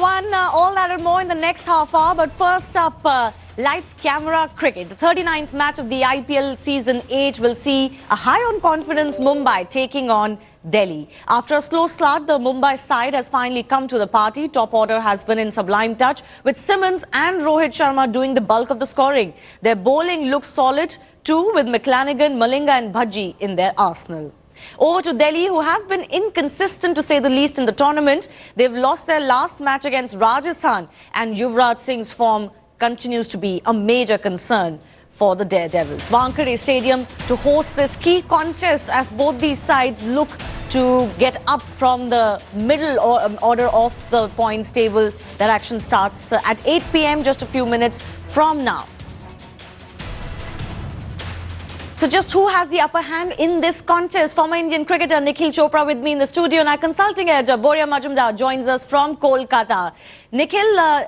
everyone. All that and more in the next half hour. But first up, lights, camera, cricket. The 39th match of the IPL Season 8 will see a high-on-confidence Mumbai taking on Delhi. After a slow start, the Mumbai side has finally come to the party. Top order has been in sublime touch, with Simmons and Rohit Sharma doing the bulk of the scoring. Their bowling looks solid too, with McLanigan, Malinga and Bhaji in their arsenal. Over to Delhi, who have been inconsistent to say the least in the tournament. They've lost their last match against Rajasthan, and Yuvraj Singh's form continues to be a major concern for the Daredevils. Wankhede Stadium to host this key contest as both these sides look to get up from the middle order of the points table. That action starts at 8 p.m. just a few minutes from now. So just who has the upper hand in this contest? Former Indian cricketer Nikhil Chopra with me in the studio, and our consulting editor Boria Majumdar joins us from Kolkata. Nikhil,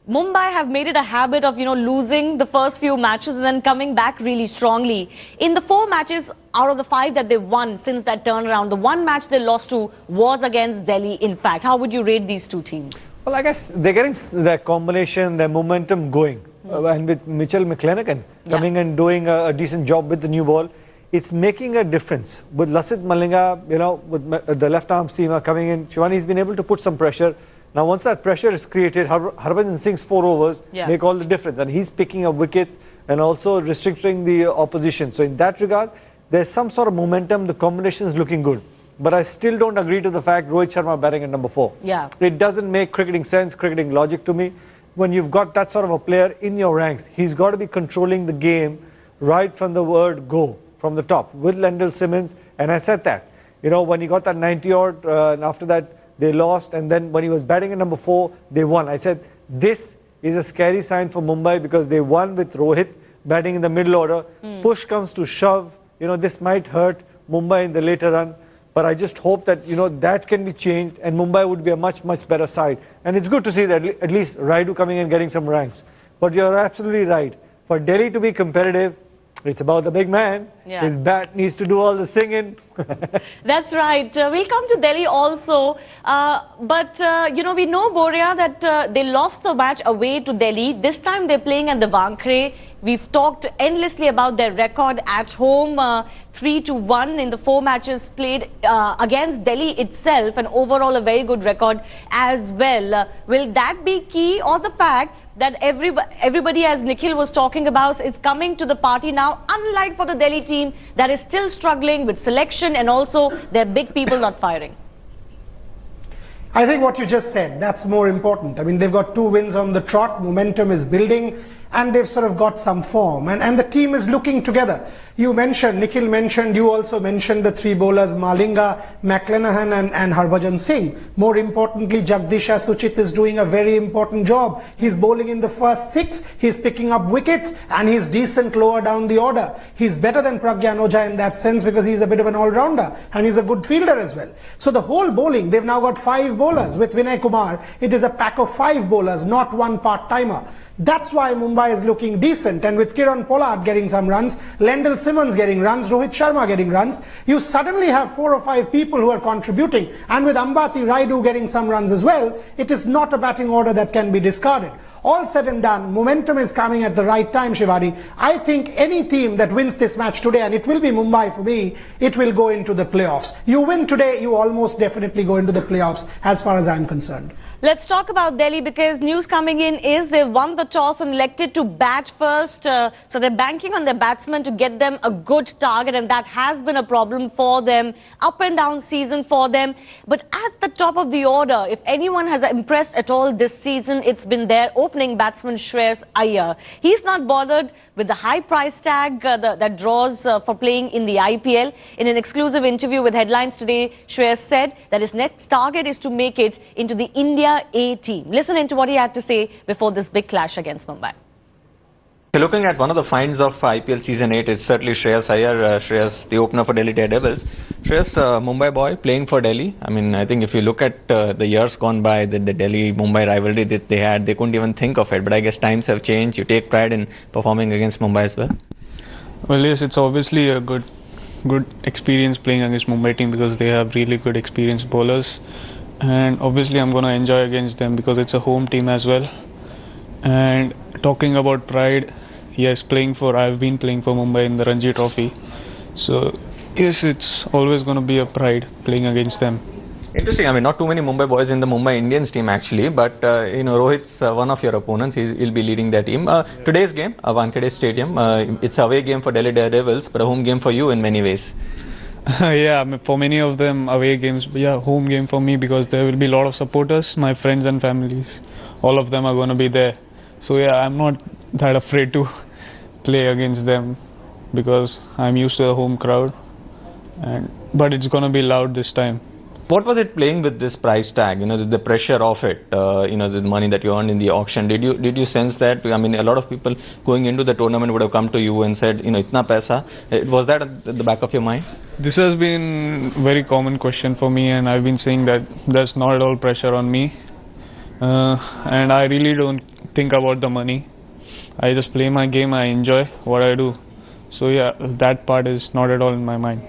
Mumbai have made it a habit of, losing the first few matches and then coming back really strongly. In the 4 matches out of the 5 that they won since that turnaround, the one match they lost to was against Delhi, in fact. How would you rate these two teams? Well, I guess they're getting their combination, their momentum going. And with Mitchell McLanigan coming and doing a decent job with the new ball, it's making a difference. With Lasith Malinga, with the left-arm seamer coming in, Shivani's been able to put some pressure. Now, once that pressure is created, Harbhajan Singh's 4 overs make all the difference. And he's picking up wickets and also restricting the opposition. So in that regard, there's some sort of momentum. The combination is looking good. But I still don't agree to the fact Rohit Sharma batting at number 4. It doesn't make cricketing sense, cricketing logic to me. When you've got that sort of a player in your ranks, he's got to be controlling the game right from the word go, from the top, with Lendl Simmons. And I said that, when he got that 90-odd, and after that, they lost. And then when he was batting at number 4, they won. I said, this is a scary sign for Mumbai because they won with Rohit batting in the middle order. Push comes to shove. This might hurt Mumbai in the later run. But I just hope that, that can be changed and Mumbai would be a much, much better side. And it's good to see that at least Raidu coming and getting some ranks. But you're absolutely right. For Delhi to be competitive, it's about the big man. His bat needs to do all the singing. That's right. We'll come to Delhi also. But we know, Boria, that they lost the match away to Delhi. This time they're playing at the Wankhede. We've talked endlessly about their record at home, 3-1 in the 4 matches played against Delhi itself, and overall a very good record as well. Will that be key, or the fact that everybody, as Nikhil was talking about, is coming to the party now, unlike for the Delhi team that is still struggling with selection and also their big people not firing? I think what you just said, that's more important. I mean, they've got 2 wins on the trot, momentum is building, and they've sort of got some form, and the team is looking together. You mentioned, Nikhil mentioned, you also mentioned the 3 bowlers, Malinga, McLanahan and Harbhajan Singh. More importantly, Jagdisha Suchit is doing a very important job. He's bowling in the first 6, he's picking up wickets, and he's decent lower down the order. He's better than Pragyan Oja in that sense because he's a bit of an all-rounder, and he's a good fielder as well. So the whole bowling, they've now got 5 bowlers. With Vinay Kumar, it is a pack of 5 bowlers, not 1 part-timer. That's why Mumbai is looking decent, and with Kiran Pollard getting some runs, Lendl Simmons getting runs, Rohit Sharma getting runs, you suddenly have 4 or 5 people who are contributing, and with Ambati Raidu getting some runs as well, it is not a batting order that can be discarded. All said and done, momentum is coming at the right time, Shivani. I think any team that wins this match today, and it will be Mumbai for me, it will go into the playoffs. You win today, you almost definitely go into the playoffs as far as I'm concerned. Let's talk about Delhi, because news coming in is they won the toss and elected to bat first. So they're banking on their batsmen to get them a good target, and that has been a problem for them. Up and down season for them. But at the top of the order, if anyone has impressed at all this season, it's been their opening batsman Shreyas Iyer. He's not bothered with the high price tag that draws for playing in the IPL. In an exclusive interview with Headlines today, Shreyas said that his next target is to make it into the India A team. Listen into what he had to say before this big clash against Mumbai. Looking at one of the finds of IPL Season 8, it's certainly Shreyas Iyer, Shreyas, the opener for Delhi Daredevils. Shreyas, Mumbai boy, playing for Delhi. I mean, I think if you look at the years gone by, the Delhi-Mumbai rivalry that they had, they couldn't even think of it. But I guess times have changed. You take pride in performing against Mumbai as well. Well, yes, it's obviously a good experience playing against Mumbai team because they have really good experienced bowlers. and obviously I'm gonna enjoy against them because it's a home team as well. And talking about pride, yes, I've been playing for Mumbai in the Ranji Trophy, so yes, it's always gonna be a pride playing against them. Interesting. I mean, not too many Mumbai boys in the Mumbai Indians team actually, but Rohit's one of your opponents. He'll be leading their team. Today's game, Wankhede Stadium, it's away game for Delhi Daredevils, but a home game for you in many ways. Yeah, I mean, for many of them away games, but yeah, home game for me because there will be a lot of supporters, my friends and families. All of them are going to be there. So yeah, I'm not that afraid to play against them because I'm used to the home crowd. But it's going to be loud this time. What was it playing with this price tag? The pressure of it. The money that you earned in the auction. Did you sense that? I mean, a lot of people going into the tournament would have come to you and said, itna paisa. Was that at the back of your mind? This has been a very common question for me, and I've been saying that there's not at all pressure on me, and I really don't think about the money. I just play my game. I enjoy what I do. So yeah, that part is not at all in my mind.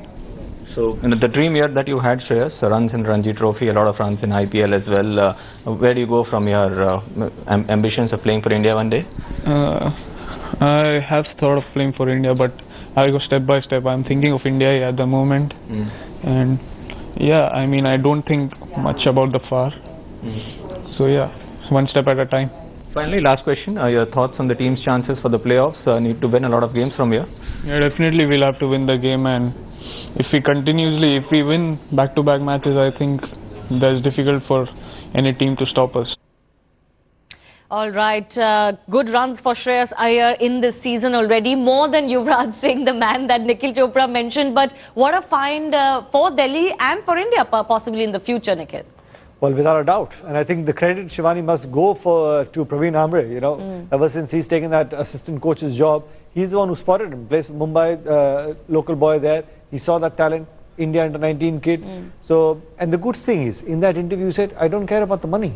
So, the dream year that you had, Shreyas, runs in Ranji Trophy, a lot of runs in IPL as well. Where do you go from your ambitions of playing for India one day? I have thought of playing for India, but I'll go step by step. I'm thinking of India at the moment. And yeah, I mean, I don't think much about the far. So yeah, one step at a time. Finally, last question. Your thoughts on the team's chances for the playoffs? Need to win a lot of games from here? Yeah, definitely we'll have to win the game, and if we win back-to-back matches, I think that's difficult for any team to stop us. All right, good runs for Shreyas Iyer in this season already, more than Yuvraj Singh, the man that Nikhil Chopra mentioned. But what a find for Delhi and for India possibly in the future, Nikhil. Well, without a doubt. And I think the credit, Shivani, must go to Praveen Amre. Ever since he's taken that assistant coach's job, he's the one who spotted him. Plays for Mumbai, local boy there. He saw that talent, India under-19 kid. So, and the good thing is, in that interview, he said, I don't care about the money.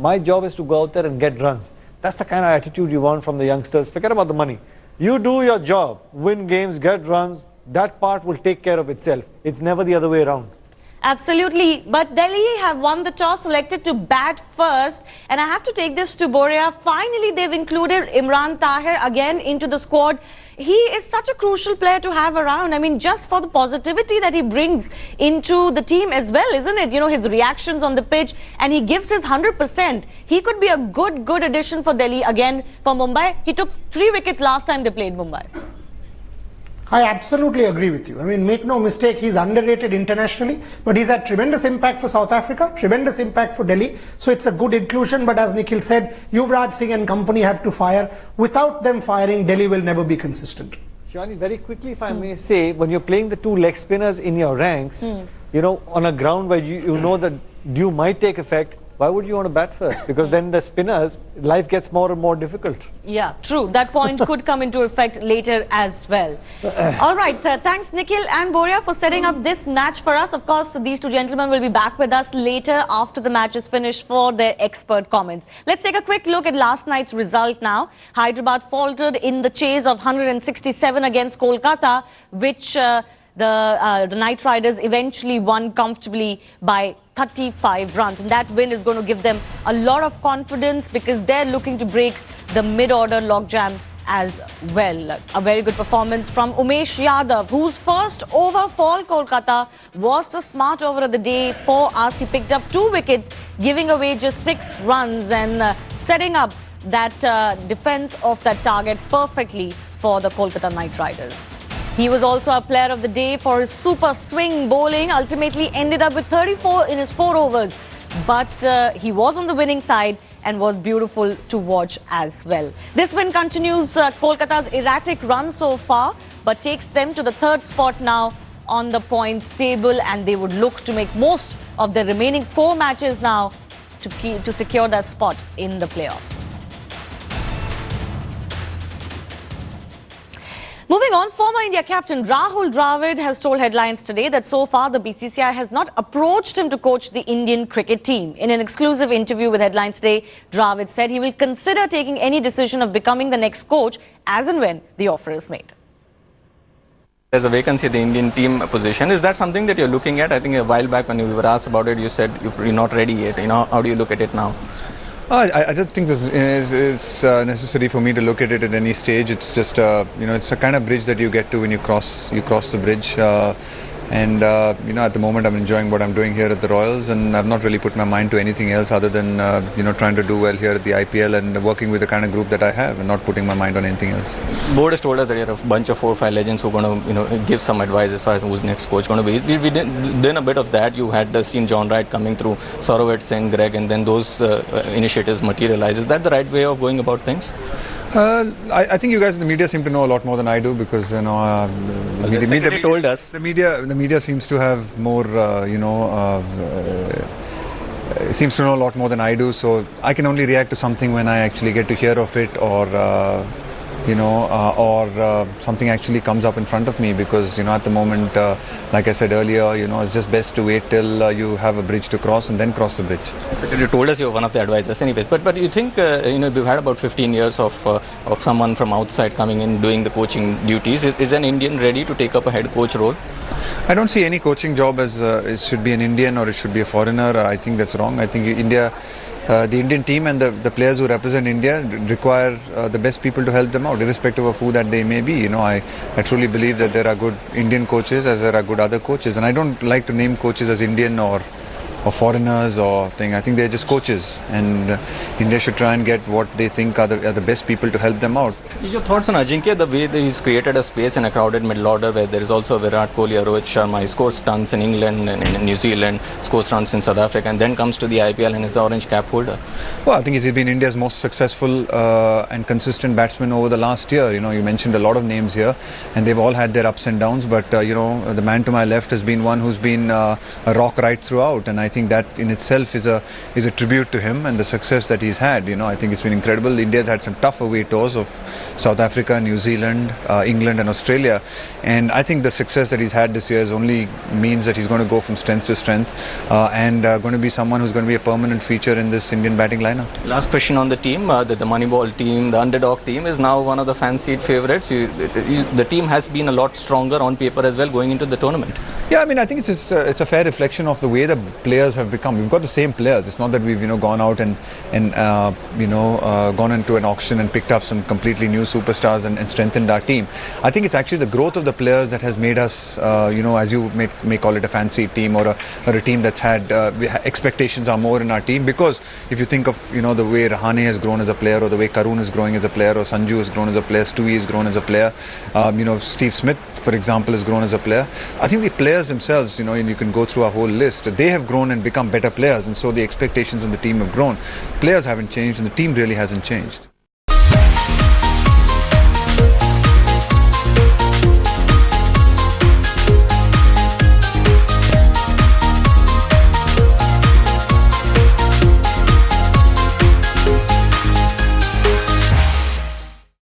My job is to go out there and get runs. That's the kind of attitude you want from the youngsters. Forget about the money. You do your job, win games, get runs. That part will take care of itself. It's never the other way around. Absolutely. But Delhi have won the toss, selected to bat first. And I have to take this to Boria. Finally, they've included Imran Tahir again into the squad. He is such a crucial player to have around. I mean, just for the positivity that he brings into the team as well, isn't it? His reactions on the pitch, and he gives his 100%. He could be a good addition for Delhi again for Mumbai. He took 3 wickets last time they played Mumbai. I absolutely agree with you. I mean, make no mistake, he's underrated internationally, but he's had tremendous impact for South Africa, tremendous impact for Delhi. So it's a good inclusion, but as Nikhil said, Yuvraj Singh and company have to fire. Without them firing, Delhi will never be consistent. Shivani, very quickly, if I may say, when you're playing the 2 leg spinners in your ranks, on a ground where you know that dew might take effect, why would you want to bat first? Because then the spinners, life gets more and more difficult. Yeah, true. That point could come into effect later as well. All right. Thanks, Nikhil and Boria, for setting up this match for us. Of course, these 2 gentlemen will be back with us later after the match is finished for their expert comments. Let's take a quick look at last night's result now. Hyderabad faltered in the chase of 167 against Kolkata, which the Knight Riders eventually won comfortably by 35 runs, and that win is going to give them a lot of confidence because they're looking to break the mid-order logjam as well. A very good performance from Umesh Yadav, whose first over for Kolkata was the smart over of the day for us. He picked up 2 wickets, giving away just 6 runs and setting up that defense of that target perfectly for the Kolkata Knight Riders. He was also a player of the day for his super swing bowling, ultimately ended up with 34 in his 4 overs. But he was on the winning side and was beautiful to watch as well. This win continues Kolkata's erratic run so far, but takes them to the 3rd spot now on the points table, and they would look to make most of the remaining 4 matches now to secure their spot in the playoffs. Moving on, former India captain Rahul Dravid has told headlines today that so far the BCCI has not approached him to coach the Indian cricket team. In an exclusive interview with Headlines today, Dravid said he will consider taking any decision of becoming the next coach as and when the offer is made. There's a vacancy at the Indian team position. Is that something that you're looking at? I think a while back when you were asked about it, you said you're not ready yet. How do you look at it now? I don't think it's necessary for me to look at it at any stage. It's just it's a kind of bridge that you get to when you cross the bridge. At the moment I'm enjoying what I'm doing here at the Royals, and I've not really put my mind to anything else other than trying to do well here at the IPL and working with the kind of group that I have, and not putting my mind on anything else. Board has told us that you're a bunch of 4 or 5 legends who are going to give some advice as far as who's next coach going to be. We did a bit of that. You had seen John Wright coming through, Sorowitz and Greg, and then those initiatives materialize. Is that the right way of going about things? I think you guys in the media seem to know a lot more than I do, because the media told us. The media seems to have more it seems to know a lot more than I do, so I can only react to something when I actually get to hear of it, or something actually comes up in front of me, because at the moment, like I said earlier, it's just best to wait till you have a bridge to cross and then cross the bridge. You told us you're one of the advisors anyways, but you think we've had about 15 years of someone from outside coming in doing the coaching duties. Is an Indian ready to take up a head coach role? I don't see any coaching job as it should be an Indian or it should be a foreigner. I think that's wrong. I think the Indian team and the players who represent India require the best people to help them out, irrespective of who that they may be. I truly believe that there are good Indian coaches as there are good other coaches, and I don't like to name coaches as Indian or foreigners or thing. I think they're just coaches, and India should try and get what they think are the best people to help them out. Your thoughts on Ajinkya, the way that he's created a space in a crowded middle order where there is also Virat Kohli or Rohit Sharma. He scores tons in England and in New Zealand, scores tons in South Africa, and then comes to the IPL and is the orange cap holder. Well, I think he's been India's most successful and consistent batsman over the last year. You mentioned a lot of names here, and they've all had their ups and downs, but the man to my left has been one who's been a rock right throughout, and I think that in itself is a tribute to him and the success that he's had. I think it's been incredible. India's had some tough away tours of South Africa, New Zealand, England and Australia, and I think the success that he's had this year only means that he's going to go from strength to strength and going to be someone who's going to be a permanent feature in this Indian batting lineup. Last question on the team, the Moneyball team, the underdog team is now one of the fancied favourites. The team has been a lot stronger on paper as well going into the tournament. Yeah, I mean, I think it's a fair reflection of the way the players have become. We've got the same players. It's not that we've gone out and gone into an auction and picked up some completely new superstars and strengthened our team. I think it's actually the growth of the players that has made us as you may call it, a fancy team, or a team that's had expectations are more in our team, because if you think of the way Rahane has grown as a player, or the way Karun is growing as a player, or Sanju has grown as a player, Stewie has grown as a player, Steve Smith, for example, has grown as a player. I think the players themselves, and you can go through our whole list, they have grown and become better players, and so the expectations on the team have grown. Players haven't changed and the team really hasn't changed.